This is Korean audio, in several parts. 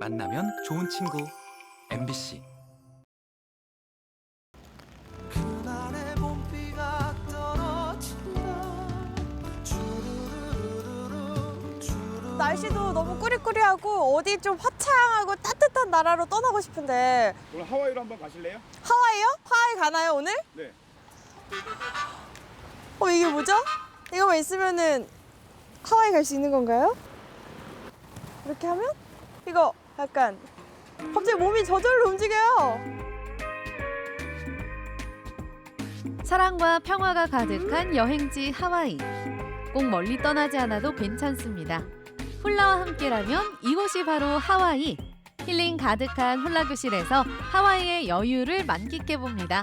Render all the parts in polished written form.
만나면 좋은 친구 MBC. 그날의 봄비가 떨어진다. 날씨도 너무 꾸리꾸리하고 어디 좀 화창하고 따뜻한 나라로 떠나고 싶은데 오늘 하와이로 한번 가실래요? 하와이요? 하와이 가나요 오늘? 네. 이게 뭐죠? 이거만 있으면은 하와이 갈 수 있는 건가요? 이렇게 하면? 이거 약간 갑자기 몸이 저절로 움직여요. 사랑과 평화가 가득한 여행지 하와이. 꼭 멀리 떠나지 않아도 괜찮습니다. 훌라와 함께라면 이곳이 바로 하와이. 힐링 가득한 훌라 교실에서 하와이의 여유를 만끽해 봅니다.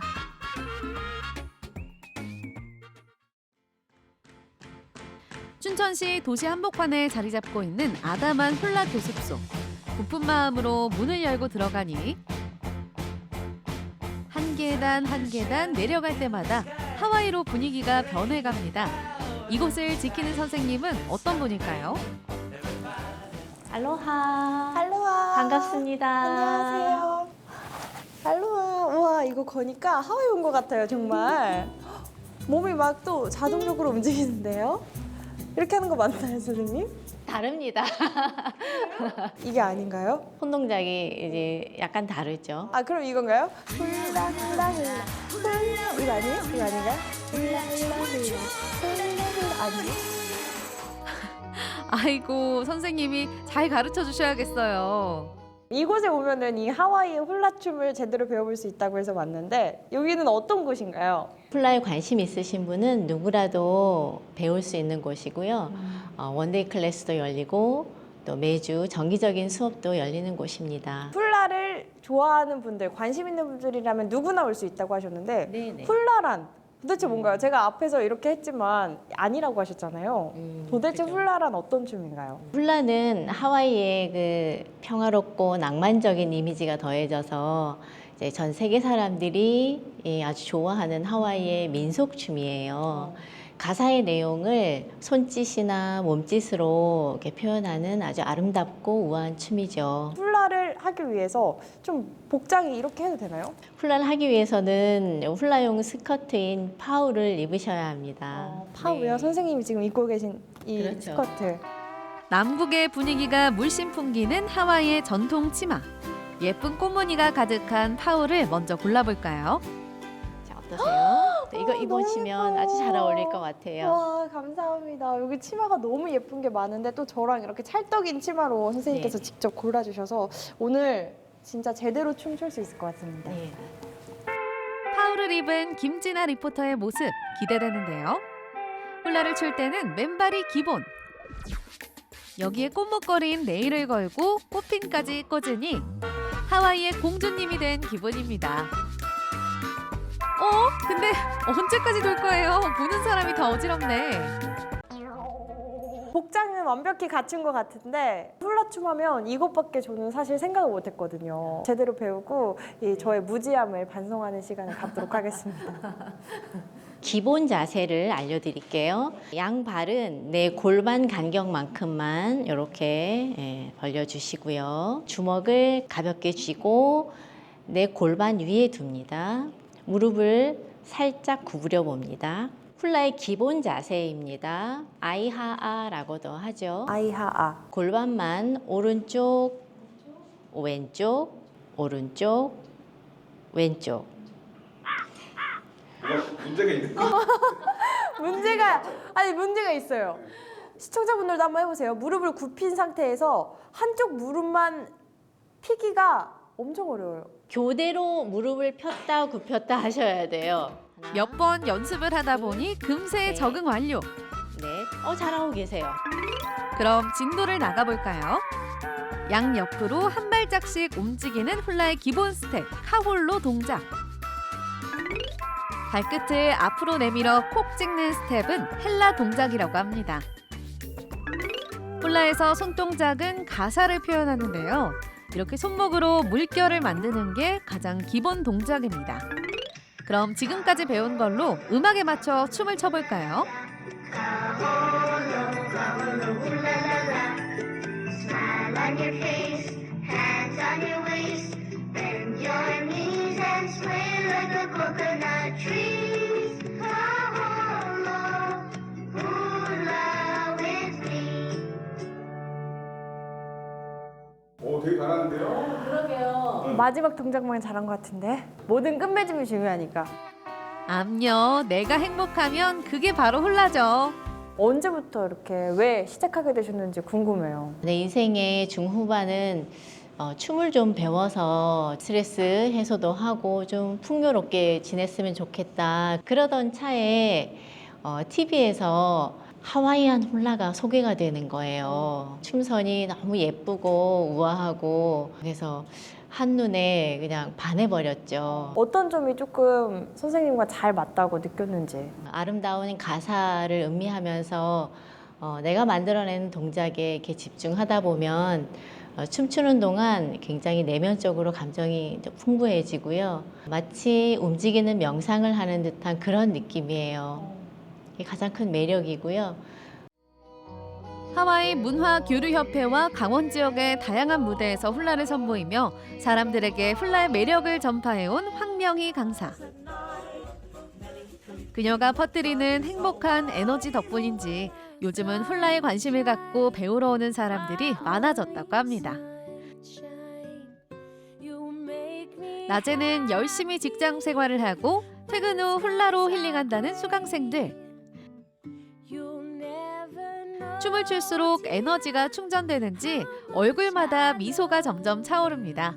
춘천시 도시 한복판에 자리 잡고 있는 아담한 훌라 교습소. 고픈 마음으로 문을 열고 들어가니 한 계단 한 계단 내려갈 때마다 하와이로 분위기가 변해갑니다. 이곳을 지키는 선생님은 어떤 분일까요? 알로하. 알로하. 반갑습니다. 안녕하세요. 알로하. 우와 이거 거니까 하와이 온 것 같아요 정말. 몸이 막 또 자동적으로 움직이는데요. 이렇게 하는 거 맞나요 선생님? 다릅니다. 이게 아닌가요? 손 동작이 이제 약간 다르죠. 아 그럼 이건가요? 훌라 훌라 훌라 훌라 이거 아니에요? 이거 아닌가요? 훌라 훌라 훌라 훌라 훌라 아니에요? 아이고, 선생님이 잘 가르쳐 주셔야겠어요. 이곳에 오면은 이 하와이의 훌라춤을 제대로 배워볼 수 있다고 해서 왔는데 여기는 어떤 곳인가요? 훌라에 관심 있으신 분은 누구라도 배울 수 있는 곳이고요. 원데이 클래스도 열리고 또 매주 정기적인 수업도 열리는 곳입니다. 훌라를 좋아하는 분들, 관심 있는 분들이라면 누구나 올 수 있다고 하셨는데 네네. 훌라란 도대체 뭔가요? 제가 앞에서 이렇게 했지만 아니라고 하셨잖아요. 도대체 그죠. 훌라란 어떤 춤인가요? 훌라는 하와이의 그 평화롭고 낭만적인 이미지가 더해져서 이제 전 세계 사람들이 아주 좋아하는 하와이의 민속 춤이에요. 가사의 내용을 손짓이나 몸짓으로 이렇게 표현하는 아주 아름답고 우아한 춤이죠. 훌라를 하기 위해서 좀 복장이 이렇게 해도 되나요? 훌라를 하기 위해서는 훌라용 스커트인 파우를 입으셔야 합니다. 파우요? 네. 선생님이 지금 입고 계신 이 그렇죠. 스커트. 남국의 분위기가 물씬 풍기는 하와이의 전통 치마. 예쁜 꽃무늬가 가득한 파우를 먼저 골라볼까요? 자, 어떠세요? 네, 이거 너무 입으시면 아주 잘 예뻐요. 어울릴 것 같아요. 와 감사합니다. 여기 치마가 너무 예쁜 게 많은데 또 저랑 이렇게 찰떡인 치마로 선생님께서 네. 직접 골라주셔서 오늘 진짜 제대로 춤출 수 있을 것 같습니다. 네. 파우를 입은 김진아 리포터의 모습 기대되는데요. 훌라를 출 때는 맨발이 기본. 여기에 꽃목걸이인 네일을 걸고 꽃핀까지 꽂으니 하와이의 공주님이 된 기분입니다. 근데 언제까지 돌 거예요? 보는 사람이 더 어지럽네. 복장은 완벽히 갖춘 것 같은데 훌라춤 하면 이것밖에 저는 사실 생각을 못했거든요. 제대로 배우고 이 저의 무지함을 반성하는 시간을 갖도록 하겠습니다. 기본 자세를 알려드릴게요. 양발은 내 골반 간격만큼만 이렇게 벌려주시고요. 주먹을 가볍게 쥐고 내 골반 위에 둡니다. 무릎을 살짝 구부려 봅니다. 훌라의 기본 자세입니다. 아이하아라고도 하죠. 아이하아. 골반만 오른쪽, 왼쪽, 오른쪽, 왼쪽. 문제가 있는 거. 문제가 있어요. 시청자분들도 한번 해보세요. 무릎을 굽힌 상태에서 한쪽 무릎만 피기가 엄청 어려워요. 교대로 무릎을 폈다 굽혔다 하셔야 돼요. 하나, 몇 번 연습을 하다 보니 금세 네. 적응 완료. 넷. 잘하고 계세요. 그럼 진도를 나가볼까요? 양 옆으로 한 발짝씩 움직이는 훌라의 기본 스텝, 카홀로 동작. 발끝을 앞으로 내밀어 콕 찍는 스텝은 헬라 동작이라고 합니다. 훌라에서 손동작은 가사를 표현하는데요. 이렇게 손목으로 물결을 만드는 게 가장 기본 동작입니다. 그럼 지금까지 배운 걸로 음악에 맞춰 춤을 춰볼까요? Smile on your face, 되게 잘하는데요? 그러게요. 마지막 동작만 잘한 것 같은데. 모든 끝맺음이 중요하니까. 암요, 내가 행복하면 그게 바로 훌라죠. 언제부터 이렇게 왜 시작하게 되셨는지 궁금해요. 내 인생의 중후반은 춤을 좀 배워서 스트레스 해소도 하고 좀 풍요롭게 지냈으면 좋겠다. 그러던 차에 TV에서 하와이안 훌라가 소개가 되는 거예요. 춤선이 너무 예쁘고 우아하고 그래서 한눈에 그냥 반해버렸죠. 어떤 점이 조금 선생님과 잘 맞다고 느꼈는지. 아름다운 가사를 음미하면서 내가 만들어내는 동작에 이렇게 집중하다 보면 춤추는 동안 굉장히 내면적으로 감정이 좀 풍부해지고요. 마치 움직이는 명상을 하는 듯한 그런 느낌이에요. 이게 가장 큰 매력이고요. 하와이 문화교류협회와 강원 지역의 다양한 무대에서 훌라를 선보이며 사람들에게 훌라의 매력을 전파해온 황명희 강사. 그녀가 퍼뜨리는 행복한 에너지 덕분인지 요즘은 훌라에 관심을 갖고 배우러 오는 사람들이 많아졌다고 합니다. 낮에는 열심히 직장 생활을 하고 퇴근 후 훌라로 힐링한다는 수강생들. 춤을 출수록 에너지가 충전되는지 얼굴마다 미소가 점점 차오릅니다.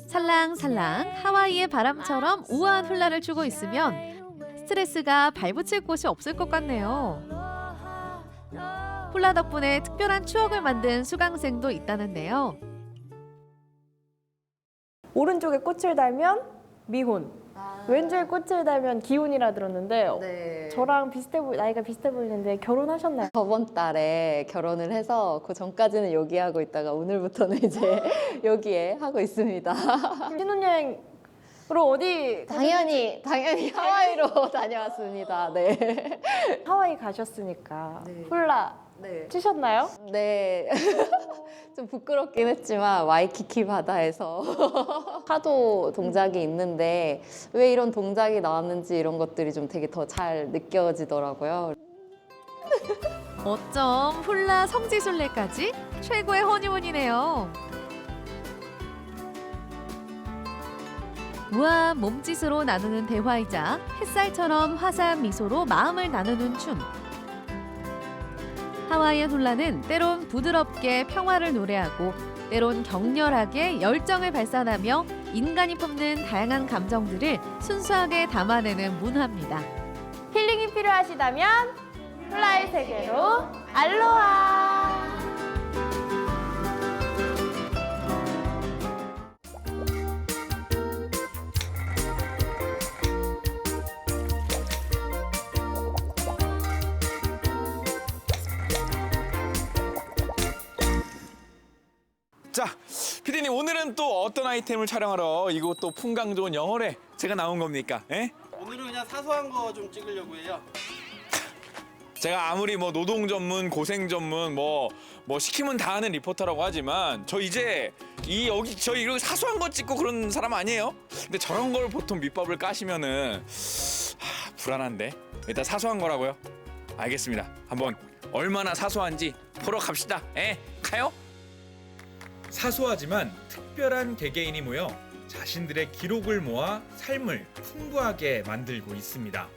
살랑살랑 하와이의 바람처럼 우아한 훌라를 추고 있으면 스트레스가 발붙일 곳이 없을 것 같네요. 훌라 덕분에 특별한 추억을 만든 수강생도 있다는데요. 오른쪽에 꽃을 달면 미혼, 왼쪽에 꽃을 달면 기혼이라 들었는데 네. 저랑 나이가 비슷해 보이는데 결혼하셨나요? 저번 달에 결혼을 해서 그 전까지는 여기 하고 있다가 오늘부터는 이제 여기에 하고 있습니다. 신혼여행으로 어디 당연히 하와이로 다녀왔습니다. 네. 하와이 가셨으니까 네. 훌라 네. 추셨나요? 네. 좀 부끄럽긴 했지만 와이키키 바다에서 파도 동작이 있는데 왜 이런 동작이 나왔는지 이런 것들이 좀 되게 더 잘 느껴지더라고요. 어쩜 훌라 성지순례까지 최고의 허니문이네요. 우아한 몸짓으로 나누는 대화이자 햇살처럼 화사한 미소로 마음을 나누는 춤. 하와이안 훌라는 때론 부드럽게 평화를 노래하고 때론 격렬하게 열정을 발산하며 인간이 품는 다양한 감정들을 순수하게 담아내는 문화입니다. 힐링이 필요하시다면 훌라의 세계로 알로하. 자, 피디님 오늘은 또 어떤 아이템을 촬영하러 이곳 또 풍광 좋은 영월에 제가 나온 겁니까? 예? 오늘은 그냥 사소한 거 좀 찍으려고 해요. 제가 아무리 뭐 노동 전문, 고생 전문 뭐 시키면 다 하는 리포터라고 하지만 저 이제 저희 이런 사소한 거 찍고 그런 사람 아니에요? 근데 저런 걸 보통 밑밥을 까시면은 불안한데 일단 사소한 거라고요? 알겠습니다. 한번 얼마나 사소한지 보러 갑시다. 가요? 사소하지만 특별한 개개인이 모여 자신들의 기록을 모아 삶을 풍부하게 만들고 있습니다.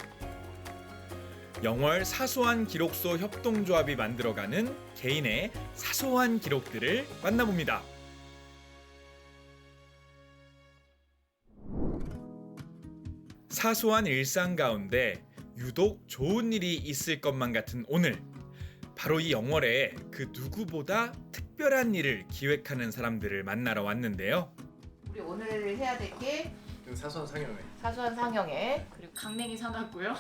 영월 사소한 기록소 협동조합이 만들어가는 개인의 사소한 기록들을 만나봅니다. 사소한 일상 가운데 유독 좋은 일이 있을 것만 같은 오늘. 바로 이 영월에 그 누구보다 특별한 일을 기획하는 사람들을 만나러 왔는데요. 우리 오늘 해야 될 게 사소한 상영회. 사소한 상영회 그리고 강냉이 사놨고요.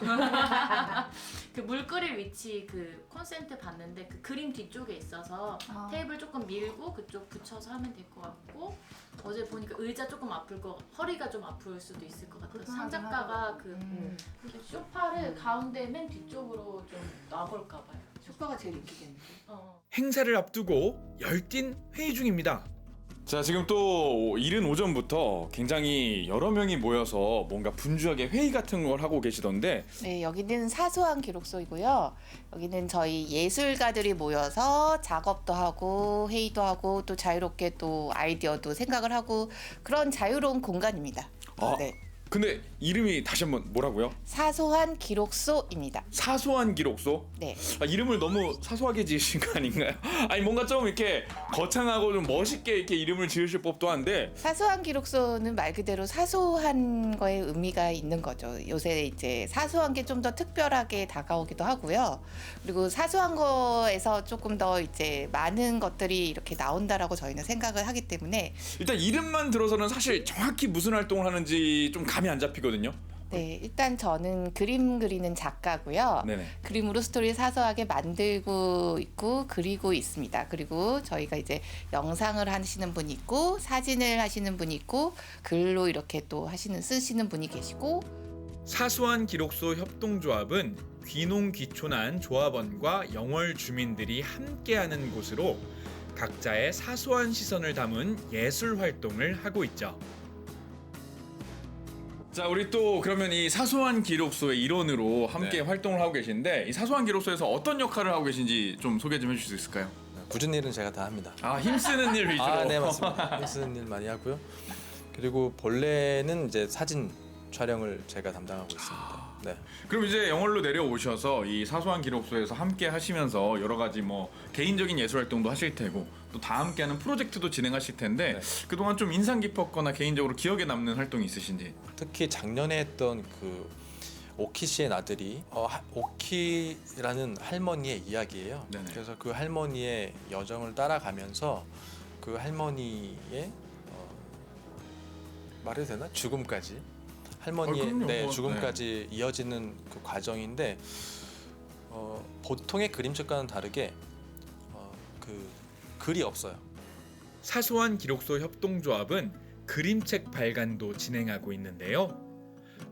그 물 끓일 위치 그 콘센트 봤는데 그 그림 뒤쪽에 있어서 테이블 조금 밀고 그쪽 붙여서 하면 될 것 같고 어제 보니까 의자 조금 허리가 좀 아플 수도 있을 것 같아서 상작가가 그 소파를 가운데 맨 뒤쪽으로 좀 놔볼까 봐요. 효과가 제일 있겠네. 행사를 앞두고 열띤 회의 중입니다. 자, 지금 또 이른 오전부터 굉장히 여러 명이 모여서 뭔가 분주하게 회의 같은 걸 하고 계시던데. 네, 여기는 사소한 기록소이고요. 여기는 저희 예술가들이 모여서 작업도 하고 회의도 하고 또 자유롭게 또 아이디어도 생각을 하고 그런 자유로운 공간입니다. 아, 네, 근데 이름이 다시 한번 뭐라고요? 사소한 기록소입니다. 사소한 기록소? 네. 아, 이름을 너무 사소하게 지으신 거 아닌가요? 아니 뭔가 좀 이렇게 거창하고 좀 멋있게 이렇게 이름을 지으실 법도 한데. 사소한 기록소는 말 그대로 사소한 거에 의미가 있는 거죠. 요새 이제 사소한 게 좀 더 특별하게 다가오기도 하고요. 그리고 사소한 거에서 조금 더 이제 많은 것들이 이렇게 나온다라고 저희는 생각을 하기 때문에 일단 이름만 들어서는 사실 정확히 무슨 활동을 하는지 좀 감이 안 잡히거든요. 네, 일단 저는 그림 그리는 작가고요. 네네. 그림으로 스토리를 사소하게 만들고 있고 그리고 있습니다. 그리고 저희가 이제 영상을 하시는 분이 있고 사진을 하시는 분이 있고 글로 이렇게 또 쓰시는 분이 계시고. 사소한 기록소 협동조합은 귀농 귀촌한 조합원과 영월 주민들이 함께하는 곳으로 각자의 사소한 시선을 담은 예술 활동을 하고 있죠. 자, 우리 또 그러면 이 사소한 기록소의 일원으로 함께 활동을 하고 계신데, 이 사소한 기록소에서 어떤 역할을 하고 계신지 좀 소개 좀 해주실 수 있을까요? 굳은 일은 제가 다 합니다. 아, 힘쓰는 일 위주로. 네, 맞습니다. 힘쓰는 일 많이 하고요. 그리고 본래는 이제 사진 촬영을 제가 담당하고 있습니다. 네. 그럼 이제 영월로 내려오셔서 이 사소한 기록소에서 함께 하시면서 여러 가지 뭐 개인적인 예술 활동도 하실 테고 또 다 함께하는 프로젝트도 진행하실 텐데, 그동안 좀 인상 깊었거나 개인적으로 기억에 남는 활동이 있으신지. 특히 작년에 했던 그 오키 씨의 나들이, 오키라는 할머니의 이야기예요. 네네. 그래서 그 할머니의 여정을 따라가면서 그 할머니의 말해도 되나? 죽음까지. 할머니의 그럼요. 죽음까지 이어지는 그 과정인데, 보통의 그림책과는 다르게 그 글이 없어요. 사소한 기록소 협동조합은 그림책 발간도 진행하고 있는데요.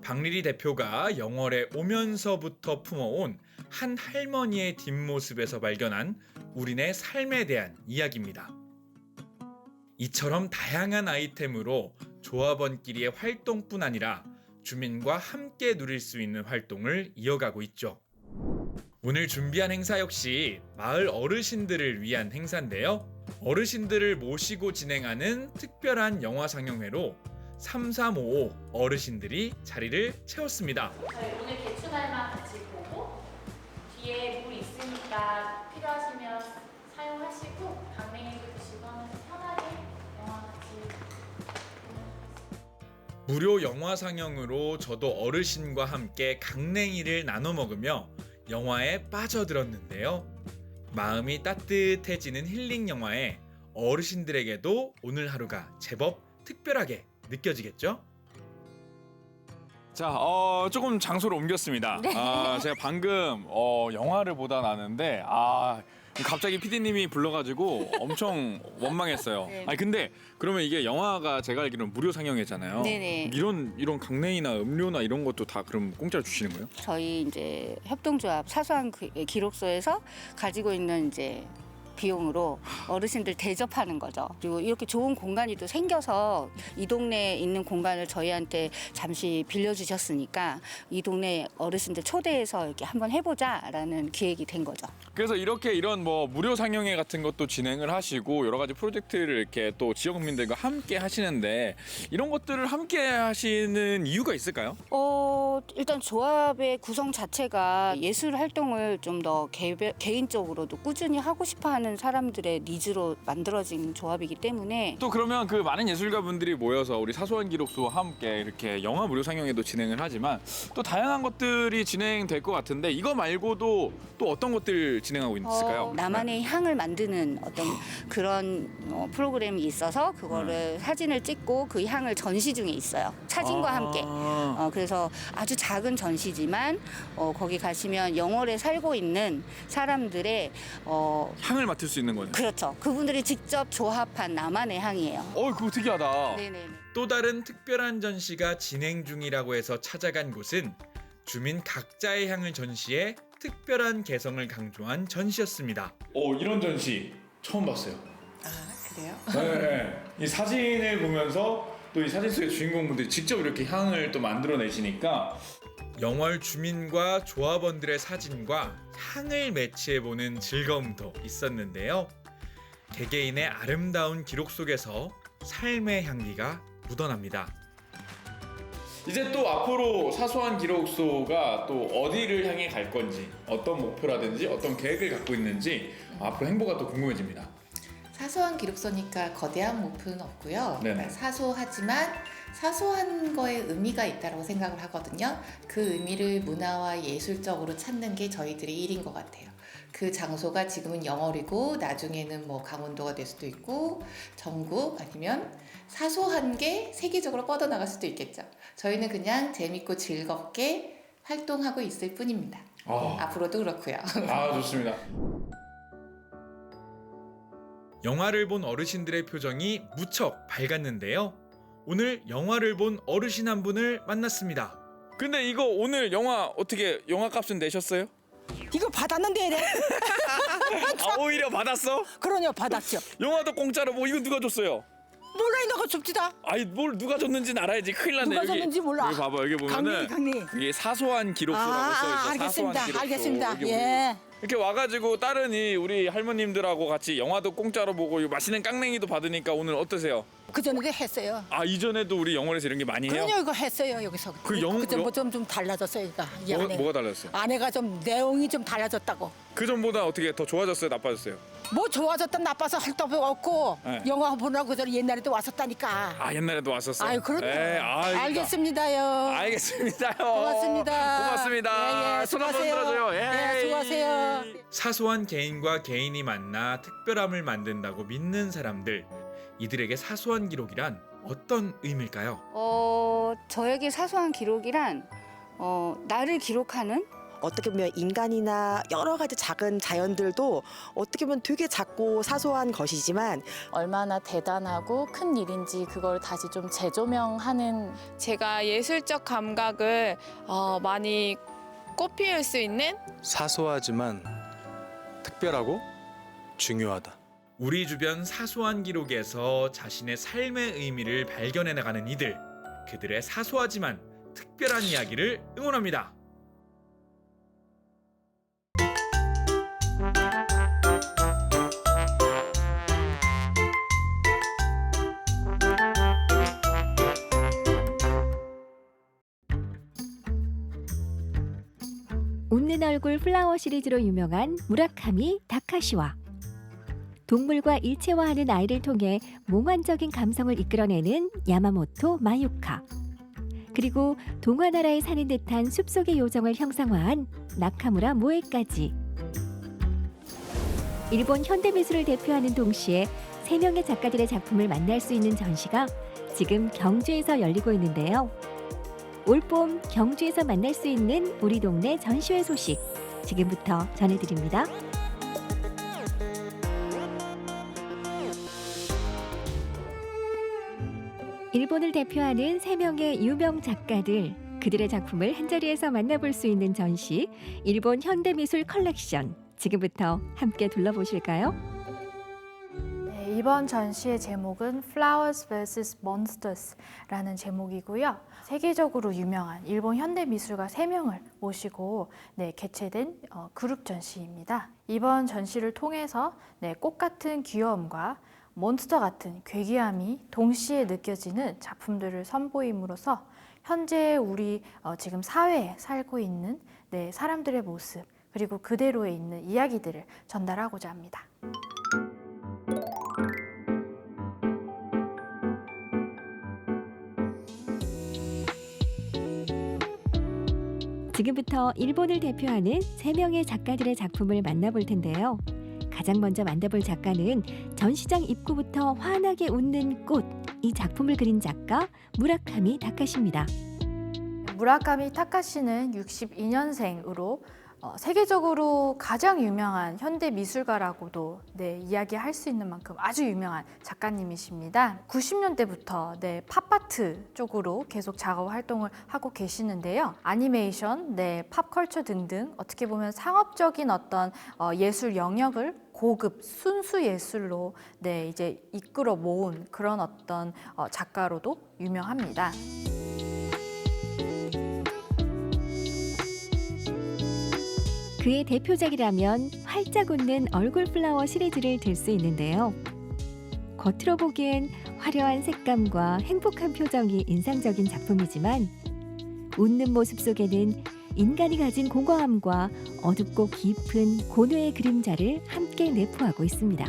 박리리 대표가 영월에 오면서부터 품어온 한 할머니의 뒷모습에서 발견한 우리네 삶에 대한 이야기입니다. 이처럼 다양한 아이템으로 조합원끼리의 활동뿐 아니라 주민과 함께 누릴 수 있는 활동을 이어가고 있죠. 오늘 준비한 행사 역시 마을 어르신들을 위한 행사인데요. 어르신들을 모시고 진행하는 특별한 영화 상영회로 3355 어르신들이 자리를 채웠습니다. 저희 오늘 개춘할만 같이 보고 뒤에 물 있으니까 필요하시면 사용하시고 강냉이도 드시고 하면서 편하게 영화 같이. 무료 영화 상영으로 저도 어르신과 함께 강냉이를 나눠 먹으며 영화에 빠져들었는데요. 마음이 따뜻해지는 힐링 영화에 어르신들에게도 오늘 하루가 제법 특별하게 느껴지겠죠? 자, 조금 장소를 옮겼습니다. 제가 방금 영화를 보다 나는데 갑자기 PD님이 불러가지고 엄청 원망했어요. 네. 아니 근데 그러면 이게 영화가 제가 알기로는 무료 상영회잖아요. 네네. 이런 강냉이나 음료나 이런 것도 다 그럼 공짜로 주시는 거예요? 저희 이제 협동조합 사소한 기록소에서 가지고 있는 이제 비용으로 어르신들 대접하는 거죠. 그리고 이렇게 좋은 공간이 또 생겨서 이 동네에 있는 공간을 저희한테 잠시 빌려주셨으니까 이 동네 어르신들 초대해서 이렇게 한번 해보자라는 기획이 된 거죠. 그래서 이런 뭐 무료 상영회 같은 것도 진행을 하시고 여러 가지 프로젝트를 이렇게 또 지역민들과 함께 하시는데, 이런 것들을 함께 하시는 이유가 있을까요? 일단 조합의 구성 자체가 예술 활동을 좀 더 개인적으로도 꾸준히 하고 싶어하는 사람들의 니즈로 만들어진 조합이기 때문에. 또 그러면 그 많은 예술가분들이 모여서 우리 사소한 기록소와 함께 이렇게 영화 무료 상영회도 진행을 하지만 또 다양한 것들이 진행될 것 같은데, 이거 말고도 또 어떤 것들 진행하고 있을까요? 나만의 향을 만드는 어떤 그런 프로그램이 있어서 그거를 사진을 찍고 그 향을 전시 중에 있어요. 사진과 함께. 그래서 아주 작은 전시지만 거기 가시면 영월에 살고 있는 사람들의 향을 맡을 수 있는 거네요. 그렇죠. 그분들이 직접 조합한 나만의 향이에요. 그거 특이하다. 네네. 또 다른 특별한 전시가 진행 중이라고 해서 찾아간 곳은 주민 각자의 향을 전시해 특별한 개성을 강조한 전시였습니다. 이런 전시 처음 봤어요. 그래요? 네. 이 사진을 보면서 또 이 사진 속의 주인공분들이 직접 이렇게 향을 또 만들어내시니까 영월 주민과 조합원들의 사진과 향을 매치해보는 즐거움도 있었는데요. 개개인의 아름다운 기록 속에서 삶의 향기가 묻어납니다. 이제 또 앞으로 사소한 기록소가 또 어디를 향해 갈 건지, 어떤 목표라든지 어떤 계획을 갖고 있는지 앞으로 행보가 또 궁금해집니다. 사소한 기록소니까 거대한 목표는 없고요. 네네. 사소하지만 사소한 거에 의미가 있다고 생각을 하거든요. 그 의미를 문화와 예술적으로 찾는 게 저희들의 일인 것 같아요. 그 장소가 지금은 영월이고 나중에는 뭐 강원도가 될 수도 있고 전국 아니면 사소한 게 세계적으로 뻗어나갈 수도 있겠죠. 저희는 그냥 재밌고 즐겁게 활동하고 있을 뿐입니다. 앞으로도 그렇고요. 좋습니다. 영화를 본 어르신들의 표정이 무척 밝았는데요. 오늘 영화를 본 어르신 한 분을 만났습니다. 근데 이거 오늘 영화 어떻게 영화 값은 내셨어요? 이거 받았는데 오히려 받았어? 그러냐 받았죠. 영화도 공짜로 뭐 이거 누가 줬어요? 몰라 너가 줍지다. 아니 뭘 누가 줬는지는 알아야지. 큰일 났네. 누가 줬는지 몰라. 여기 봐봐 여기 보면은 강리. 이게 사소한 기록소라고 써있어. 알겠습니다. 사소한 기록소. 알겠습니다. 여기 예. 이렇게 와가지고 다른 우리 할머님들하고 같이 영화도 공짜로 보고 이 맛있는 깡냉이도 받으니까 오늘 어떠세요? 그 전에도 했어요. 이전에도 우리 영월에서 이런 게 많이 해요? 그럼요 이거 했어요 여기서. 좀 달라졌어요 이거. 이 안에. 뭐가 달랐어요? 안에가 좀 내용이 좀 달라졌다고. 그 전보다 어떻게 더 좋아졌어요? 나빠졌어요? 뭐 좋아졌다 나빠서 할 도 없고 네. 영화 보느라고 그 전에 옛날에도 왔었다니까. 옛날에도 왔었어? 아유 그럼요. 그러니까. 알겠습니다요. 알겠습니다요. 고맙습니다. 고맙습니다. 예, 손 한번 수고하세요. 들어줘요. 예, 수고하세요. 사소한 개인과 개인이 만나 특별함을 만든다고 믿는 사람들. 이들에게 사소한 기록이란 어떤 의미일까요? 저에게 사소한 기록이란 나를 기록하는 어떻게 보면 인간이나 여러 가지 작은 자연들도 어떻게 보면 되게 작고 사소한 것이지만 얼마나 대단하고 큰 일인지 그걸 다시 좀 재조명하는 제가 예술적 감각을 많이 꽃피울 수 있는 사소하지만 특별하고 중요하다. 우리 주변 사소한 기록에서 자신의 삶의 의미를 발견해 나가는 이들. 그들의 사소하지만 특별한 이야기를 응원합니다. 웃는 얼굴 플라워 시리즈로 유명한 무라카미 다카시와 동물과 일체화하는 아이를 통해 몽환적인 감성을 이끌어내는 야마모토 마유카, 그리고 동화나라에 사는 듯한 숲속의 요정을 형상화한 나카무라 모에까지 일본 현대미술을 대표하는 동시에 3명의 작가들의 작품을 만날 수 있는 전시가 지금 경주에서 열리고 있는데요. 올봄 경주에서 만날 수 있는 우리 동네 전시회 소식 지금부터 전해드립니다. 일본을 대표하는 3명의 유명 작가들, 그들의 작품을 한자리에서 만나볼 수 있는 전시 일본 현대미술 컬렉션 지금부터 함께 둘러보실까요? 네, 이번 전시의 제목은 Flowers vs. Monsters라는 제목이고요. 세계적으로 유명한 일본 현대미술가 3명을 모시고 개최된 그룹 전시입니다. 이번 전시를 통해서 꽃 같은 귀여움과 몬스터 같은 괴기함이 동시에 느껴지는 작품들을 선보임으로써 현재 우리 지금 사회에 살고 있는 사람들의 모습 그리고 그대로에 있는 이야기들을 전달하고자 합니다. 지금부터 일본을 대표하는 3명의 작가들의 작품을 만나볼 텐데요. 가장 먼저 만나볼 작가는 전시장 입구부터 환하게 웃는 꽃, 이 작품을 그린 작가 무라카미 다카시입니다. 무라카미 타카시는 62년생으로 세계적으로 가장 유명한 현대 미술가라고도 이야기할 수 있는 만큼 아주 유명한 작가님이십니다. 90년대부터 팝아트 쪽으로 계속 작업 활동을 하고 계시는데요. 애니메이션, 팝컬처 등등 어떻게 보면 상업적인 어떤 예술 영역을 고급 순수 예술로 이제 이끌어 모은 그런 어떤 작가로도 유명합니다. 그의 대표작이라면 활짝 웃는 얼굴 플라워 시리즈를 들 수 있는데요. 겉으로 보기엔 화려한 색감과 행복한 표정이 인상적인 작품이지만 웃는 모습 속에는 인간이 가진 공허함과 어둡고 깊은 고뇌의 그림자를 함께 내포하고 있습니다.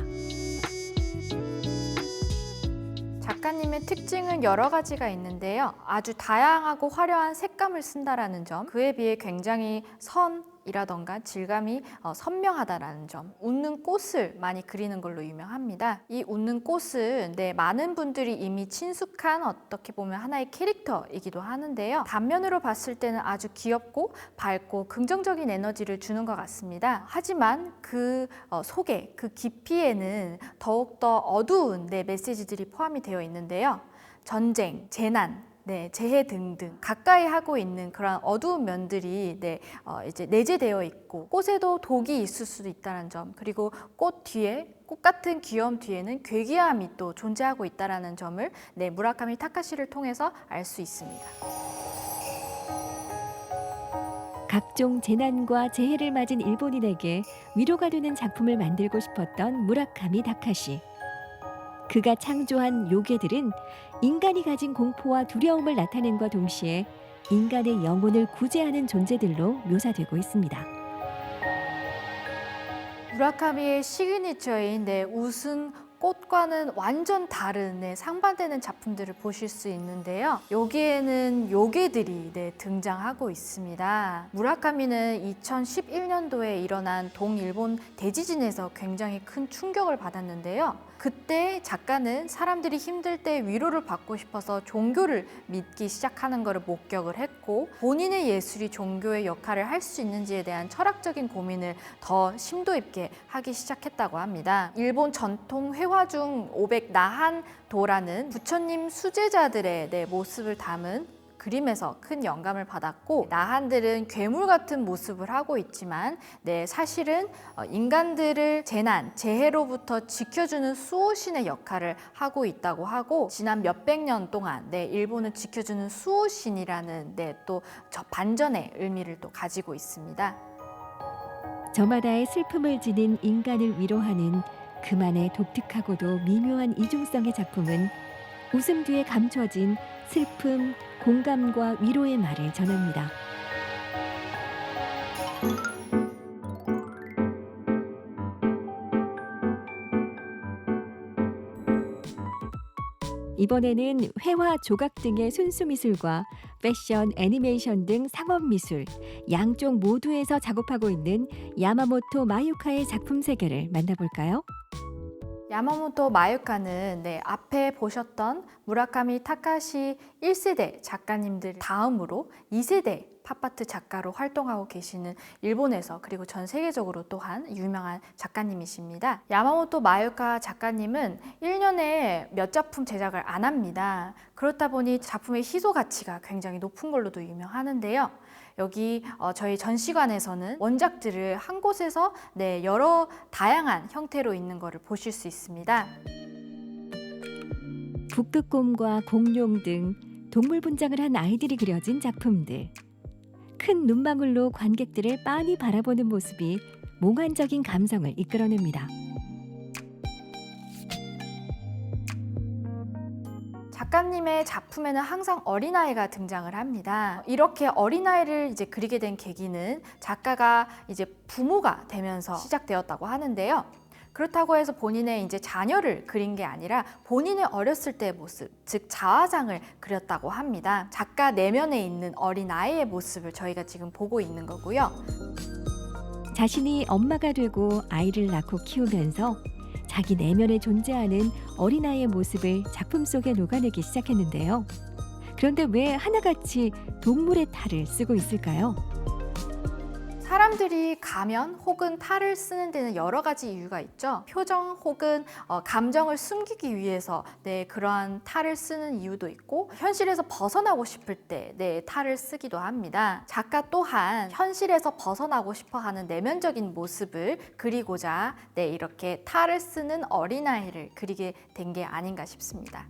작가님의 특징은 여러 가지가 있는데요. 아주 다양하고 화려한 색감을 쓴다라는 점, 그에 비해 굉장히 선이라던가 질감이 선명하다라는 점, 웃는 꽃을 많이 그리는 걸로 유명합니다. 이 웃는 꽃은 많은 분들이 이미 친숙한 어떻게 보면 하나의 캐릭터이기도 하는데요. 단면으로 봤을 때는 아주 귀엽고 밝고 긍정적인 에너지를 주는 것 같습니다. 하지만 그 속에, 그 깊이에는 더욱더 어두운 메시지들이 포함이 되어 있는데요. 전쟁, 재난, 재해 등등 가까이 하고 있는 그런 어두운 면들이 이제 내재되어 있고 꽃에도 독이 있을 수도 있다는 점, 그리고 꽃 뒤에 꽃 같은 귀여움 뒤에는 괴기함이 또 존재하고 있다는 점을 무라카미 타카시를 통해서 알 수 있습니다. 각종 재난과 재해를 맞은 일본인에게 위로가 되는 작품을 만들고 싶었던 무라카미 타카시. 그가 창조한 요괴들은 인간이 가진 공포와 두려움을 나타낸과 동시에 인간의 영혼을 구제하는 존재들로 묘사되고 있습니다. 무라카미의 시그니처인 웃은 꽃과는 완전 다른 상반되는 작품들을 보실 수 있는데요. 여기에는 요괴들이 등장하고 있습니다. 무라카미는 2011년도에 일어난 동일본 대지진에서 굉장히 큰 충격을 받았는데요. 그때 작가는 사람들이 힘들 때 위로를 받고 싶어서 종교를 믿기 시작하는 것을 목격을 했고, 본인의 예술이 종교의 역할을 할 수 있는지에 대한 철학적인 고민을 더 심도 있게 하기 시작했다고 합니다. 일본 전통 회화 중 500나한도라는 부처님 수제자들의 모습을 담은 그림에서 큰 영감을 받았고, 나한들은 괴물 같은 모습을 하고 있지만 사실은 인간들을 재난, 재해로부터 지켜주는 수호신의 역할을 하고 있다고 하고, 지난 몇백 년 동안 일본을 지켜주는 수호신이라는 또 반전의 의미를 또 가지고 있습니다. 저마다의 슬픔을 지닌 인간을 위로하는 그만의 독특하고도 미묘한 이중성의 작품은 웃음 뒤에 감춰진 슬픔, 공감과 위로의 말을 전합니다. 이번에는 회화, 조각 등의 순수 미술과 패션, 애니메이션 등 상업 미술, 양쪽 모두에서 작업하고 있는 야마모토 마유카의 작품 세계를 만나볼까요? 야마모토 마유카는 앞에 보셨던 무라카미 타카시 1세대 작가님들 다음으로 2세대 팝아트 작가로 활동하고 계시는 일본에서 그리고 전 세계적으로 또한 유명한 작가님이십니다. 야마모토 마유카 작가님은 1년에 몇 작품 제작을 안 합니다. 그렇다 보니 작품의 희소 가치가 굉장히 높은 걸로도 유명하는데요. 여기 저희 전시관에서는 원작들을 한 곳에서 여러 다양한 형태로 있는 것을 보실 수 있습니다. 북극곰과 공룡 등 동물 분장을 한 아이들이 그려진 작품들. 큰 눈망울로 관객들을 빤히 바라보는 모습이 몽환적인 감성을 이끌어냅니다. 작가님의 작품에는 항상 어린아이가 등장을 합니다. 이렇게 어린아이를 이제 그리게 된 계기는 작가가 이제 부모가 되면서 시작되었다고 하는데요. 그렇다고 해서 본인의 이제 자녀를 그린 게 아니라 본인의 어렸을 때의 모습, 즉 자화상을 그렸다고 합니다. 작가 내면에 있는 어린아이의 모습을 저희가 지금 보고 있는 거고요. 자신이 엄마가 되고 아이를 낳고 키우면서 자기 내면에 존재하는 어린아이의 모습을 작품 속에 녹아내기 시작했는데요. 그런데 왜 하나같이 동물의 탈을 쓰고 있을까요? 사람들이 가면 혹은 탈을 쓰는 데는 여러 가지 이유가 있죠. 표정 혹은 감정을 숨기기 위해서 그러한 탈을 쓰는 이유도 있고, 현실에서 벗어나고 싶을 때 탈을 쓰기도 합니다. 작가 또한 현실에서 벗어나고 싶어 하는 내면적인 모습을 그리고자 이렇게 탈을 쓰는 어린아이를 그리게 된 게 아닌가 싶습니다.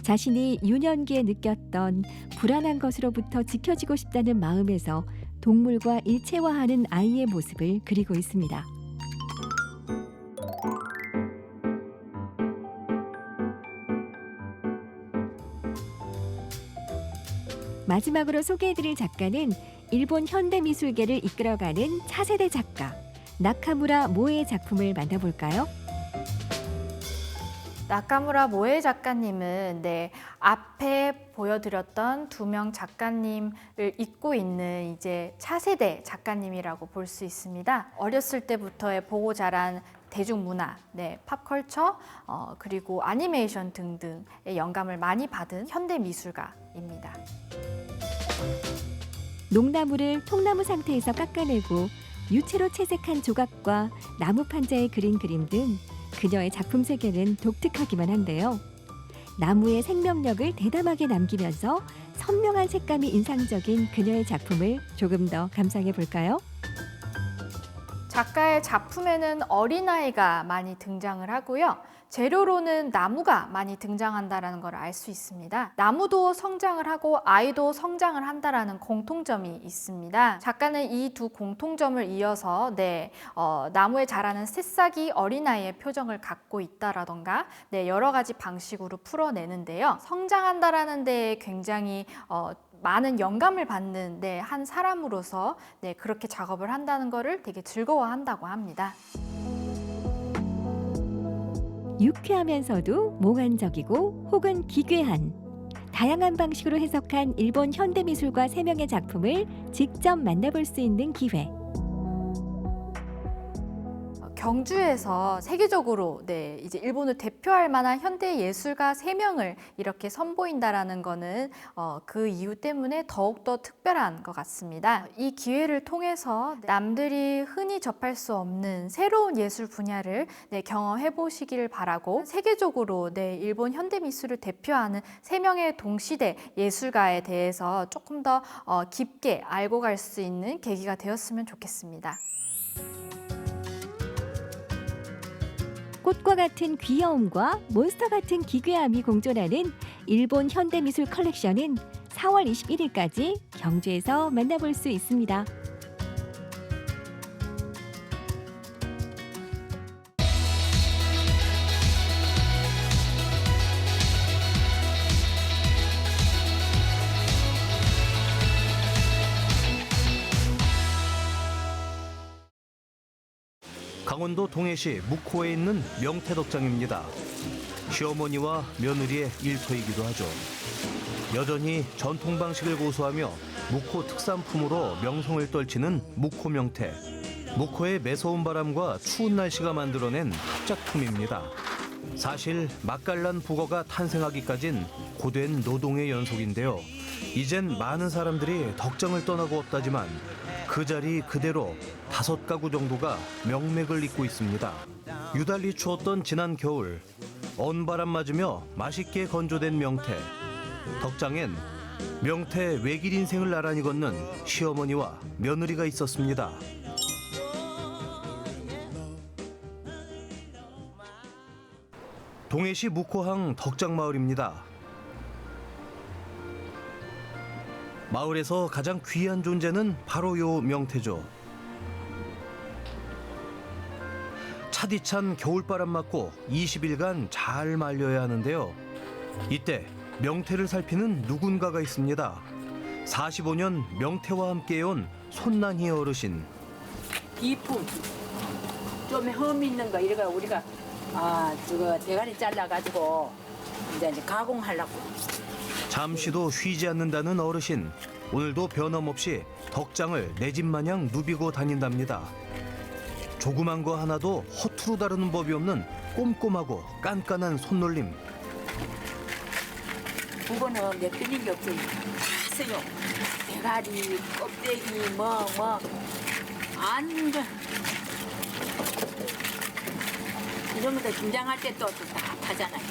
자신이 유년기에 느꼈던 불안한 것으로부터 지켜지고 싶다는 마음에서 동물과 일체화하는 아이의 모습을 그리고 있습니다. 마지막으로 소개해드릴 작가는 일본 현대미술계를 이끌어가는 차세대 작가 나카무라 모에의 작품을 만나볼까요? 나카무라 모에 작가님은 앞에 보여드렸던 2명 작가님을 잇고 있는 이제 차세대 작가님이라고 볼 수 있습니다. 어렸을 때부터 보고 자란 대중문화, 팝컬처, 그리고 애니메이션 등등의 영감을 많이 받은 현대미술가입니다. 농나무를 통나무 상태에서 깎아내고 유채로 채색한 조각과 나무 판자에 그린 그림 등 그녀의 작품 세계는 독특하기만 한데요. 나무의 생명력을 대담하게 남기면서 선명한 색감이 인상적인 그녀의 작품을 조금 더 감상해 볼까요? 작가의 작품에는 어린아이가 많이 등장을 하고요. 재료로는 나무가 많이 등장한다는 걸 알 수 있습니다. 나무도 성장을 하고 아이도 성장을 한다는 공통점이 있습니다. 작가는 이 두 공통점을 이어서 나무에 자라는 새싹이 어린아이의 표정을 갖고 있다라던가 여러 가지 방식으로 풀어내는데요. 성장한다라는 데에 굉장히 많은 영감을 받는 한 사람으로서 그렇게 작업을 한다는 것을 되게 즐거워한다고 합니다. 유쾌하면서도 몽환적이고 혹은 기괴한 다양한 방식으로 해석한 일본 현대미술가 3명의 작품을 직접 만나볼 수 있는 기회. 경주에서 세계적으로 이제 일본을 대표할 만한 현대 예술가 3명을 이렇게 선보인다라는 거는 그 이유 때문에 더욱더 특별한 것 같습니다. 이 기회를 통해서 남들이 흔히 접할 수 없는 새로운 예술 분야를 경험해 보시길 바라고, 세계적으로 일본 현대 미술을 대표하는 3명의 동시대 예술가에 대해서 조금 더 깊게 알고 갈 수 있는 계기가 되었으면 좋겠습니다. 꽃과 같은 귀여움과 몬스터 같은 기괴함이 공존하는 일본 현대미술 컬렉션은 4월 21일까지 경주에서 만나볼 수 있습니다. 강원도 동해시 묵호에 있는 명태덕장입니다. 시어머니와 며느리의 일터이기도 하죠. 여전히 전통 방식을 고수하며 묵호 특산품으로 명성을 떨치는 묵호 명태. 묵호의 매서운 바람과 추운 날씨가 만들어낸 합작품입니다. 사실 맛깔난 북어가 탄생하기까진 고된 노동의 연속인데요. 이젠 많은 사람들이 덕장을 떠나고 없다지만 그 자리 그대로 5가구 정도가 명맥을 잇고 있습니다. 유달리 추웠던 지난 겨울, 언바람 맞으며 맛있게 건조된 명태. 덕장엔 명태 외길 인생을 나란히 걷는 시어머니와 며느리가 있었습니다. 동해시 묵호항 덕장마을입니다. 마을에서 가장 귀한 존재는 바로 요 명태죠. 차디찬 겨울바람 맞고 20일간 잘 말려야 하는데요. 이때 명태를 살피는 누군가가 있습니다. 45년 명태와 함께해온 손난희 어르신. 이품 좀 흠 있는 거 이래가 우리가 저거 대가리 잘라가지고 이제 가공하려고. 잠시도 쉬지 않는다는 어르신. 오늘도 변함없이 덕장을 내 집 마냥 누비고 다닌답니다. 조그만 거 하나도 허투루 다루는 법이 없는 꼼꼼하고 깐깐한 손놀림. 그거는 몇 빌린 게 없어요. 있어요. 대가리, 껍데기, 뭐 완전 이러면 또 김장할 때 또 답하잖아요.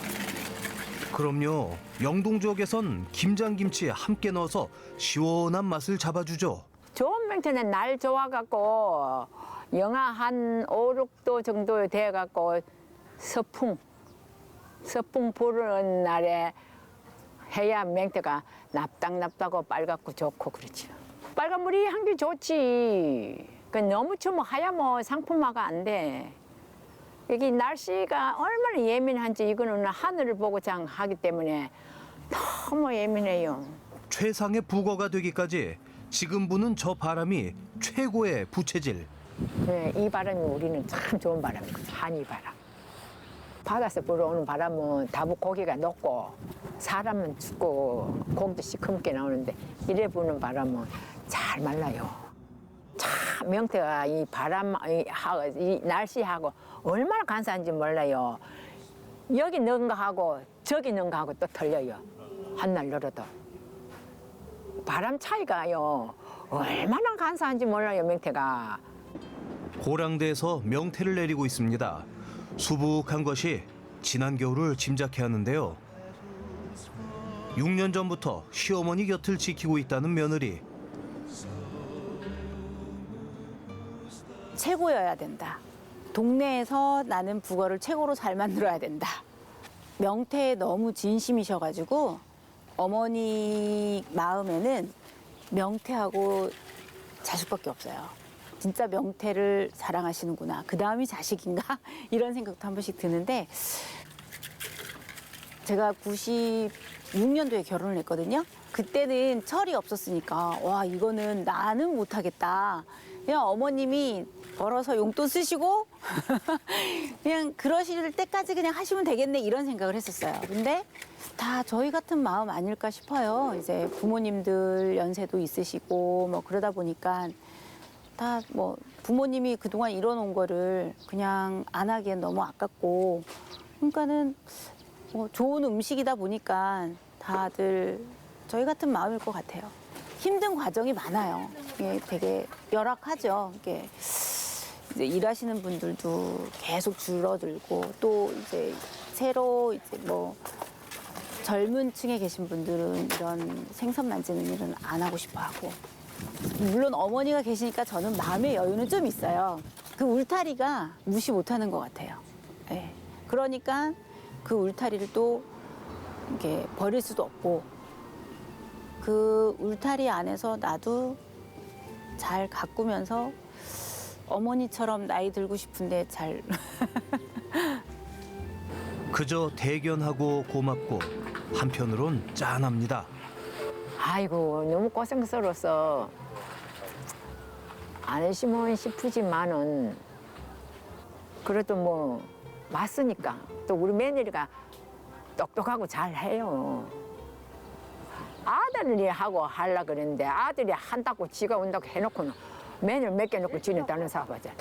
그럼요. 영동 지역에선 김장김치에 함께 넣어서 시원한 맛을 잡아주죠. 좋은 명태는 날 좋아갖고 영하 한 5, 6도 정도 돼갖고 서풍 부르는 날에 해야 명태가 납작납작하고 빨갛고 좋고 그렇지. 빨간 물이 한 게 좋지. 너무 추면 하얗면 상품화가 안 돼. 여기 날씨가 얼마나 예민한지 이거는 하늘을 보고 장하기 때문에 너무 예민해요. 최상의 북어가 되기까지 지금 부는 저 바람이 최고의 부채질. 네, 이 바람이 우리는 참 좋은 바람이거든요. 한이 바람. 바다에서 불어오는 바람은 다부 고기가 녹고 사람은 죽고 고기도 시커멓게 나오는데 이래 부는 바람은 잘 말라요. 참 명태가 이 바람, 이 날씨하고 얼마나 간사한지 몰라요. 여기 넣은 거하고 저기 넣은 거하고 또 틀려요. 한날 열어도. 바람 차이가요. 얼마나 간사한지 몰라요, 명태가. 고랑대에서 명태를 내리고 있습니다. 수북한 것이 지난 겨울을 짐작해 하는데요. 6년 전부터 시어머니 곁을 지키고 있다는 며느리. 최고여야 된다. 동네에서 나는 북어를 최고로 잘 만들어야 된다. 명태에 너무 진심이셔가지고 어머니 마음에는 명태하고 자식밖에 없어요. 진짜 명태를 사랑하시는구나. 그 다음이 자식인가? 이런 생각도 한 번씩 드는데 제가 96년도에 결혼을 했거든요. 그때는 철이 없었으니까 와 이거는 나는 못하겠다. 그냥 어머님이 벌어서 용돈 쓰시고 그냥 그러실 때까지 그냥 하시면 되겠네 이런 생각을 했었어요. 근데 다 저희 같은 마음 아닐까 싶어요. 이제 부모님들 연세도 있으시고 뭐 그러다 보니까 다 뭐 부모님이 그동안 이뤄놓은 거를 그냥 안 하기엔 너무 아깝고 그러니까는 뭐 좋은 음식이다 보니까 다들 저희 같은 마음일 것 같아요. 힘든 과정이 많아요. 이게 되게 열악하죠. 이게 이제 일하시는 분들도 계속 줄어들고 또 이제 새로 이제 뭐 젊은 층에 계신 분들은 이런 생선 만지는 일은 안 하고 싶어 하고 물론 어머니가 계시니까 저는 마음의 여유는 좀 있어요. 그 울타리가 무시 못하는 것 같아요. 네. 그러니까 그 울타리를 또 이렇게 버릴 수도 없고 그 울타리 안에서 나도 잘 가꾸면서 어머니처럼 나이 들고 싶은데 잘 그저 대견하고 고맙고 한편으론 짠합니다. 아이고 너무 고생스러워서 안 했으면 싶으지만은 그래도 뭐 맞으니까 또 우리 며느리가 똑똑하고 잘해요. 아들이 하고 하려 그랬는데 아들이 한다고 지가 온다고 해놓고는 며느리 몇 개 놓고 지는 다른 사업 하잖아.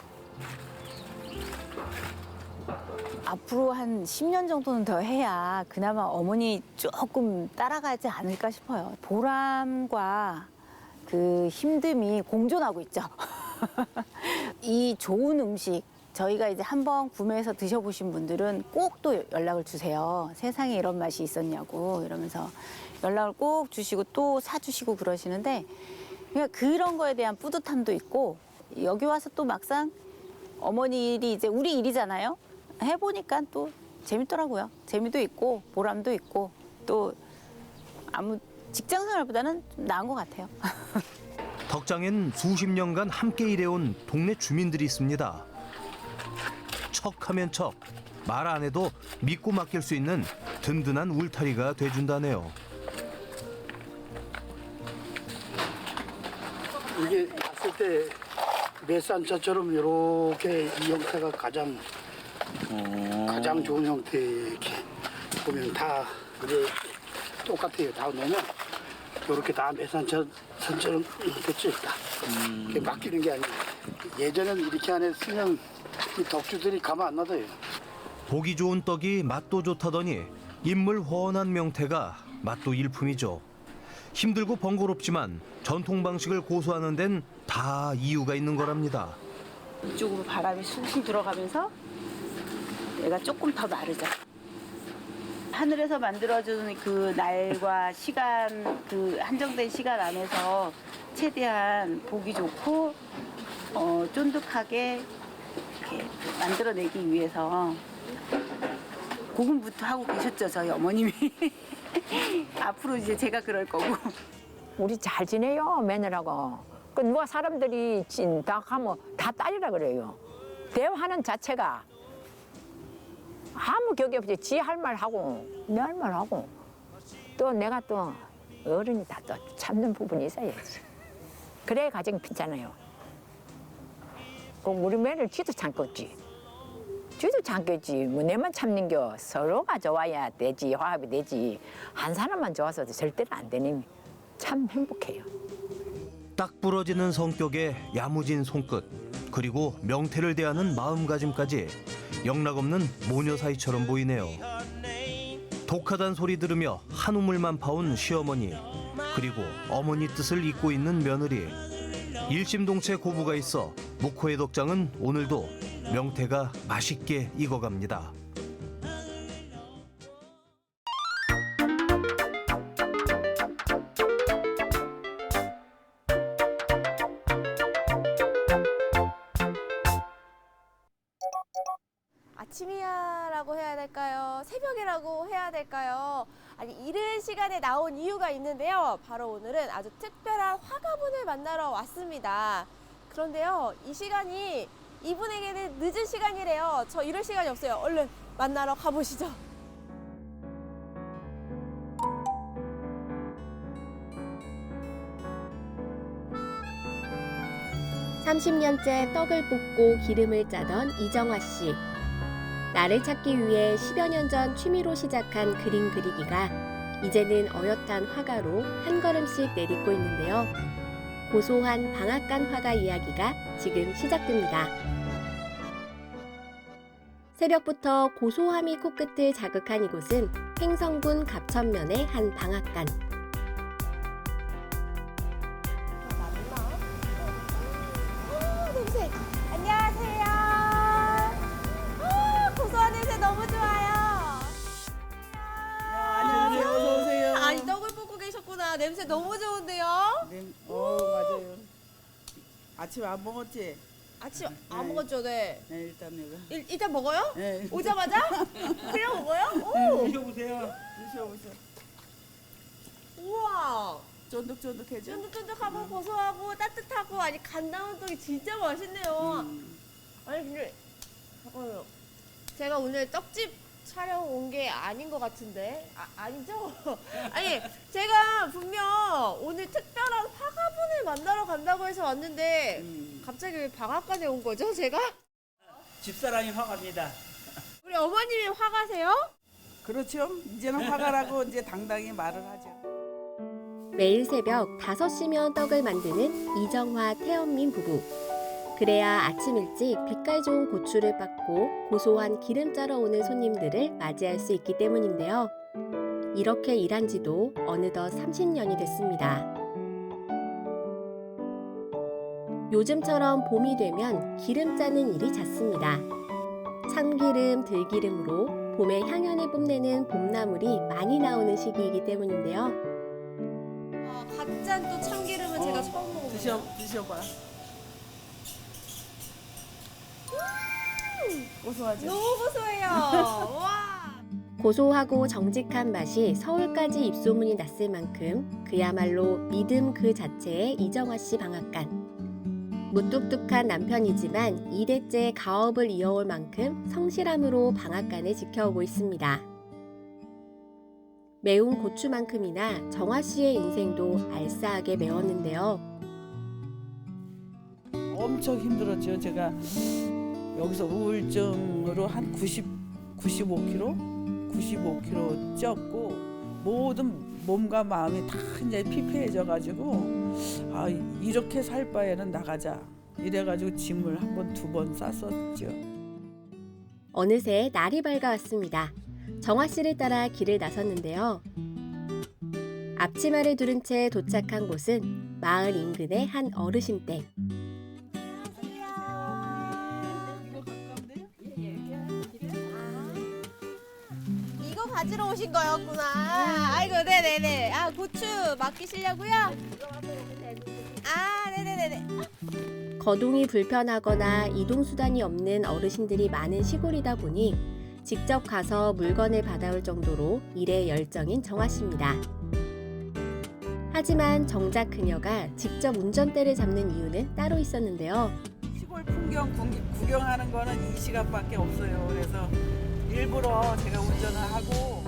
앞으로 한 10년 정도는 더 해야 그나마 어머니 조금 따라가지 않을까 싶어요. 보람과 그 힘듦이 공존하고 있죠. 이 좋은 음식 저희가 이제 한번 구매해서 드셔보신 분들은 꼭 또 연락을 주세요. 세상에 이런 맛이 있었냐고 이러면서 연락을 꼭 주시고 또 사주시고 그러시는데 그러니까 그런 거에 대한 뿌듯함도 있고 여기 와서 또 막상 어머니 일이 이제 우리 일이잖아요. 해보니까 또 재밌더라고요. 재미도 있고 보람도 있고 또 아무 직장 생활보다는 좀 나은 것 같아요. 덕장엔 수십 년간 함께 일해온 동네 주민들이 있습니다. 척하면 척, 말 안 해도 믿고 맡길 수 있는 든든한 울타리가 돼준다네요. 이게 봤을 때 매산차처럼 이렇게 이 형태가 가장 좋은 형태 이렇게 보면 다 이제 똑같아요. 다 놓으면 이렇게 다 매산차처럼 이렇게 찔다. 이렇게 맡기는 게 아니에요. 예전에는 이렇게 안에 쓰면 이 덕주들이 가만 안 놔둬요. 보기 좋은 떡이 맛도 좋다더니 인물 훤한 명태가 맛도 일품이죠. 힘들고 번거롭지만 전통 방식을 고수하는 데는 다 이유가 있는 거랍니다. 이쪽으로 바람이 쑥쑥 들어가면서 얘가 조금 더 마르죠. 하늘에서 만들어주는 그 날과 시간, 그 한정된 시간 안에서 최대한 보기 좋고 쫀득하게 이렇게 만들어내기 위해서 고군부터 하고 계셨죠, 저희 어머님이. 앞으로 이제 제가 그럴 거고. 우리 잘 지내요, 며느라고. 그 누가 사람들이 다 하면 다 딸이라 그래요. 대화하는 자체가 아무 격이 없이 지 할 말 하고 내 할 말 하고 또 내가 또 어른이 다 또 참는 부분이 있어야지. 그래야 가정이 피잖아요. 그럼 우리 며느리 쥐도 참겠지. 쥐도 참겠지. 뭐 내만 참는겨. 서로가 좋아야 되지. 화합이 되지. 한 사람만 좋아서도 절대로 안 되니 참 행복해요. 딱 부러지는 성격에 야무진 손끝, 그리고 명태를 대하는 마음가짐까지 영락없는 모녀 사이처럼 보이네요. 독하단 소리 들으며 한우물만 파온 시어머니, 그리고 어머니 뜻을 잇고 있는 며느리. 일심동체 고부가 있어 묵호의 덕장은 오늘도 명태가 맛있게 익어갑니다. 아침이야라고 해야 될까요? 새벽이라고 해야 될까요? 아니 이른 시간에 나온 이유가 있는데요. 바로 오늘은 아주 특별한 화가분을 만나러 왔습니다. 그런데요, 이 시간이 이분에게는 늦은 시간이래요. 저 이럴 시간이 없어요. 얼른 만나러 가보시죠. (30년째) 떡을 볶고 기름을 짜던 이정화 씨. 나를 찾기 위해 10여 년 전 취미로 시작한 그림 그리기가 이제는 어엿한 화가로 한 걸음씩 내딛고 있는데요. 고소한 방앗간 화가 이야기가 지금 시작됩니다. 새벽부터 고소함이 코끝을 자극한 이곳은 횡성군 갑천면의 한 방앗간. 냄새! 안녕하세요. 고소한 냄새 너무 좋아요. 안녕하세요. 어서 오세요. 아니 떡을 볶고 계셨구나. 냄새 너무 좋은데요? 맞아요. 아침 안 먹었지? 아침 안 먹었죠, 네. 네, 일단 내가. 일단 먹어요? 네. 오자마자? 그냥 먹어요? 오. 드셔보세요. 드셔보세요. 우와. 쫀득쫀득해져? 쫀득쫀득하고 고소하고 따뜻하고 아니 간 나온 떡이 진짜 맛있네요. 아니 근데 잠깐만요. 제가 오늘 떡집 촬영 온 게 아닌 것 같은데 아니죠? 아니 제가 분명 오늘 특별한 화가분을 만나러 간다고 해서 왔는데 갑자기 왜 방앗간에 온 거죠 제가? 집사람이 화가입니다. 우리 어머님이 화가세요? 그렇죠. 이제는 화가라고 이제 당당히 말을 하죠. 매일 새벽 5시면 떡을 만드는 이정화, 태연민 부부. 그래야 아침 일찍 빛깔 좋은 고추를 빻고 고소한 기름 짜러 오는 손님들을 맞이할 수 있기 때문인데요. 이렇게 일한 지도 어느덧 30년이 됐습니다. 요즘처럼 봄이 되면 기름 짜는 일이 잦습니다. 참기름, 들기름으로 봄의 향연을 뽐내는 봄나물이 많이 나오는 시기이기 때문인데요. 갓짠 또 참기름은 제가 처음 먹어요. 드셔봐. 고소하죠? 너무 고소해요. 와. 고소하고 정직한 맛이 서울까지 입소문이 났을 만큼 그야말로 믿음 그 자체의 이정화 씨 방앗간. 무뚝뚝한 남편이지만 2대째 가업을 이어올 만큼 성실함으로 방앗간을 지켜오고 있습니다. 매운 고추만큼이나 정화 씨의 인생도 알싸하게 매웠는데요. 엄청 힘들었죠. 제가 여기서 우울증으로 한 95kg 쪘고 모든 몸과 마음이 다 이제 피폐해져가지고 아 이렇게 살 바에는 나가자 이래가지고 짐을 한 번, 2번 쌌었죠. 어느새 날이 밝아왔습니다. 정화 씨를 따라 길을 나섰는데요. 앞치마를 두른 채 도착한 곳은 마을 인근의 한 어르신 댁. 이거 가지러 오신 거였구나. 아이고, 네네네. 아, 고추 맡기시려고요? 아, 네네네네. 거동이 불편하거나 이동수단이 없는 어르신들이 많은 시골이다 보니 직접 가서 물건을 받아올 정도로 일에 열정인 정화 씨입니다. 하지만 정작 그녀가 직접 운전대를 잡는 이유는 따로 있었는데요. 시골 풍경 구경하는 거는 이 시간밖에 없어요. 그래서 일부러 제가 운전을 하고.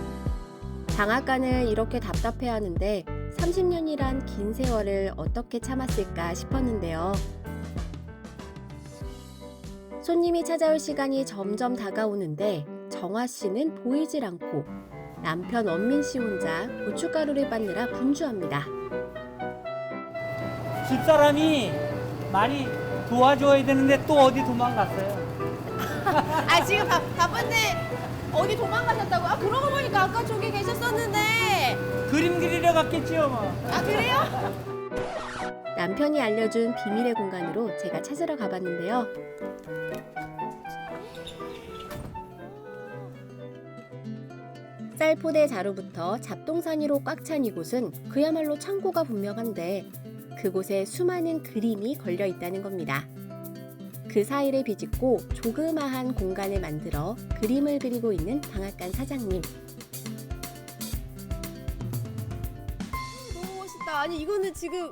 방앗간을 이렇게 답답해하는데 30년이란 긴 세월을 어떻게 참았을까 싶었는데요. 손님이 찾아올 시간이 점점 다가오는데 정화 씨는 보이질 않고 남편 원민 씨 혼자 고춧가루를 빻느라 분주합니다. 집사람이 많이 도와줘야 되는데 또 어디 도망갔어요. 아, 지금 바쁜데 어디 도망가셨다고? 아, 그러고 보니까 아까 저기 계셨었는데. 그림 그리러 갔겠지요 뭐. 아, 그래요? 남편이 알려준 비밀의 공간으로 제가 찾으러 가봤는데요. 쌀포대 자루부터 잡동사니로 꽉 찬 이곳은 그야말로 창고가 분명한데 그곳에 수많은 그림이 걸려 있다는 겁니다. 그 사이를 비집고 조그마한 공간을 만들어 그림을 그리고 있는 방앗간 사장님. 너무 멋있다. 아니, 이거는 지금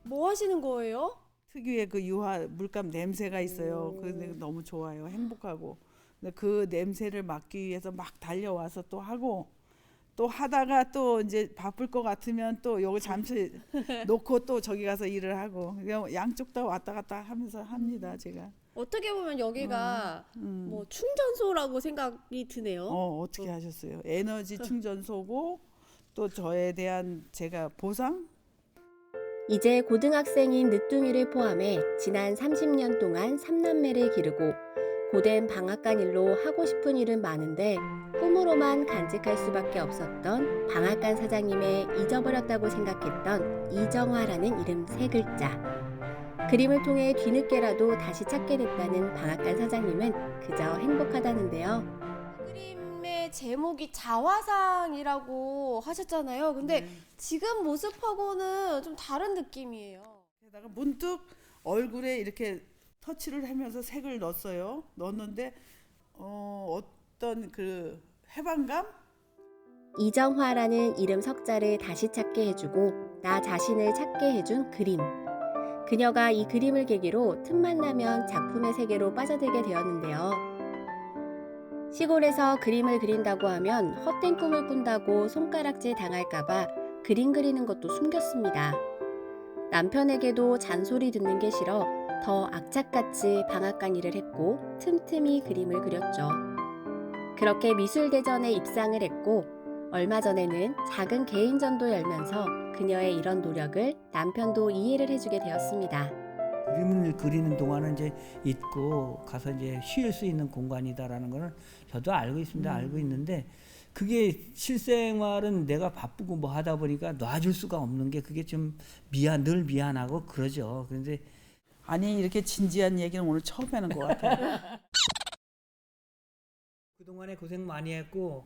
뭐 하시는 거예요? 특유의 그 유화 물감 냄새가 있어요. 그게 너무 좋아요. 행복하고. 근데 그 냄새를 맡기 위해서 막 달려와서 또 하고 또 하다가 또 이제 바쁠 것 같으면 또 요거 잠시 놓고 또 저기 가서 일을 하고 그냥 양쪽 다 왔다 갔다 하면서 합니다, 제가. 어떻게 보면 여기가 뭐 충전소라고 생각이 드네요. 어떻게 하셨어요? 에너지 충전소고 또 저에 대한 제가 보상? 이제 고등학생인 늦둥이를 포함해 지난 30년 동안 3남매를 기르고 고된 방앗간 일로 하고 싶은 일은 많은데 꿈으로만 간직할 수밖에 없었던 방앗간 사장님의 잊어버렸다고 생각했던 이정화라는 이름 3글자. 그림을 통해 뒤늦게라도 다시 찾게 됐다는 방앗간 사장님은 그저 행복하다는데요. 그림의 제목이 자화상이라고 하셨잖아요. 근데 지금 모습하고는 좀 다른 느낌이에요. 게다가 문득 얼굴에 이렇게 터치를 하면서 색을 넣었어요. 넣었는데 어떤 그 해방감? 이정화라는 이름 석자를 다시 찾게 해주고 나 자신을 찾게 해준 그림. 그녀가 이 그림을 계기로 틈만 나면 작품의 세계로 빠져들게 되었는데요. 시골에서 그림을 그린다고 하면 헛된 꿈을 꾼다고 손가락질 당할까봐 그림 그리는 것도 숨겼습니다. 남편에게도 잔소리 듣는 게 싫어 더 악착같이 방앗간 일을 했고 틈틈이 그림을 그렸죠. 그렇게 미술대전에 입상을 했고 얼마 전에는 작은 개인전도 열면서 그녀의 이런 노력을 남편도 이해를 해주게 되었습니다. 그림을 그리는 동안은 이제 있고 가서 이제 쉴 수 있는 공간이다라는 거는 저도 알고 있습니다. 알고 있는데 그게 실생활은 내가 바쁘고 뭐 하다 보니까 놔줄 수가 없는 게 그게 좀 늘 미안하고 그러죠. 그런데 아니 이렇게 진지한 얘기는 오늘 처음 하는 것 같아요. 그동안에 고생 많이 했고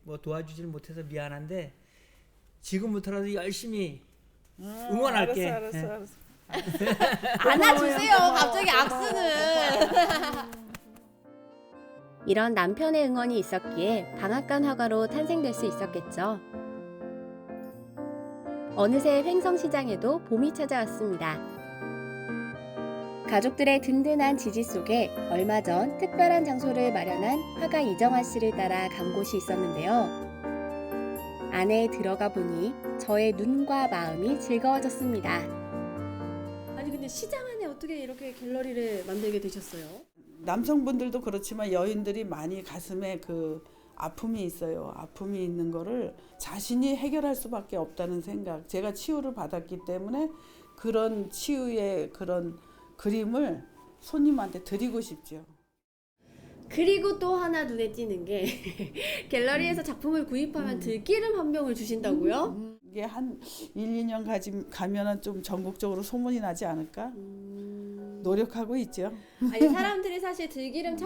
뭐 도와주질 못해서 미안한데 지금부터라도 열심히 응원할게. 알았어. 안아주세요. 갑자기 악수는. 이런 남편의 응원이 있었기에 방앗간 화가로 탄생될 수 있었겠죠. 어느새 횡성시장에도 봄이 찾아왔습니다. 가족들의 든든한 지지 속에 얼마 전 특별한 장소를 마련한 화가 이정화 씨를 따라 간 곳이 있었는데요. 안에 들어가 보니 저의 눈과 마음이 즐거워졌습니다. 아니 근데 시장 안에 어떻게 이렇게 갤러리를 만들게 되셨어요? 남성분들도 그렇지만 여인들이 많이 가슴에 그 아픔이 있어요. 아픔이 있는 거를 자신이 해결할 수밖에 없다는 생각. 제가 치유를 받았기 때문에 그런 치유의 그런 그림을 손님한테 드리고 싶죠. 그리고 또 하나 눈에 띄는 게 갤러리에서 작품을 구입하면 들기름 한 병을 주신다고요? 이게 한 1, 2년 가면은 좀 전국적으로 소문이 나지 않을까? 노력하고 있죠. 아니 사람들이 사실 들기름,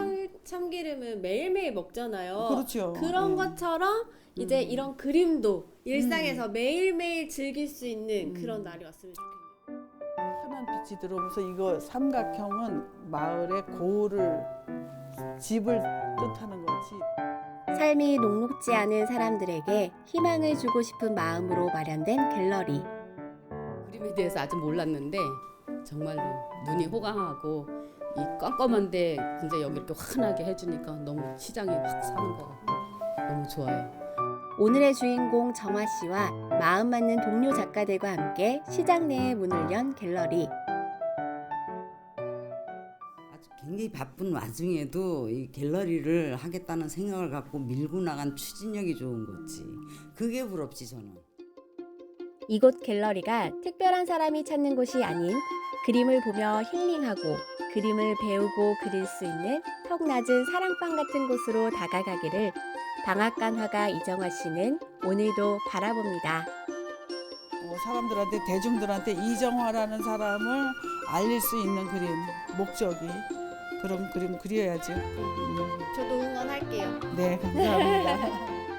참기름은 매일매일 먹잖아요. 그렇죠. 그런 것처럼 이제 이런 그림도 일상에서 매일매일 즐길 수 있는 그런 날이 왔으면 좋겠네요. 하얀 빛이 들어오면서 이거 삼각형은 마을의 고을을 집을 뜻하는 거지. 삶이 녹록지 않은 사람들에게 희망을 주고 싶은 마음으로 마련된 갤러리. 그림에 대해서 아직 몰랐는데 정말로 눈이 호강하고 이 깜깜한데 진짜 여기 이렇게 환하게 해주니까 너무 시장이 확 사는 것 같고 너무 좋아요. 오늘의 주인공 정화 씨와 마음 맞는 동료 작가들과 함께 시장 내에 문을 연 갤러리. 굉장히 바쁜 와중에도 이 갤러리를 하겠다는 생각을 갖고 밀고 나간 추진력이 좋은 거지. 그게 부럽지 저는. 이곳 갤러리가 특별한 사람이 찾는 곳이 아닌 그림을 보며 힐링하고 그림을 배우고 그릴 수 있는 턱 낮은 사랑방 같은 곳으로 다가가기를 방앗간 화가 이정화 씨는 오늘도 바라봅니다. 사람들한테 대중들한테 이정화라는 사람을 알릴 수 있는 그림 목적이 그런 그림 그려야죠. 저도 응원할게요. 네, 감사합니다.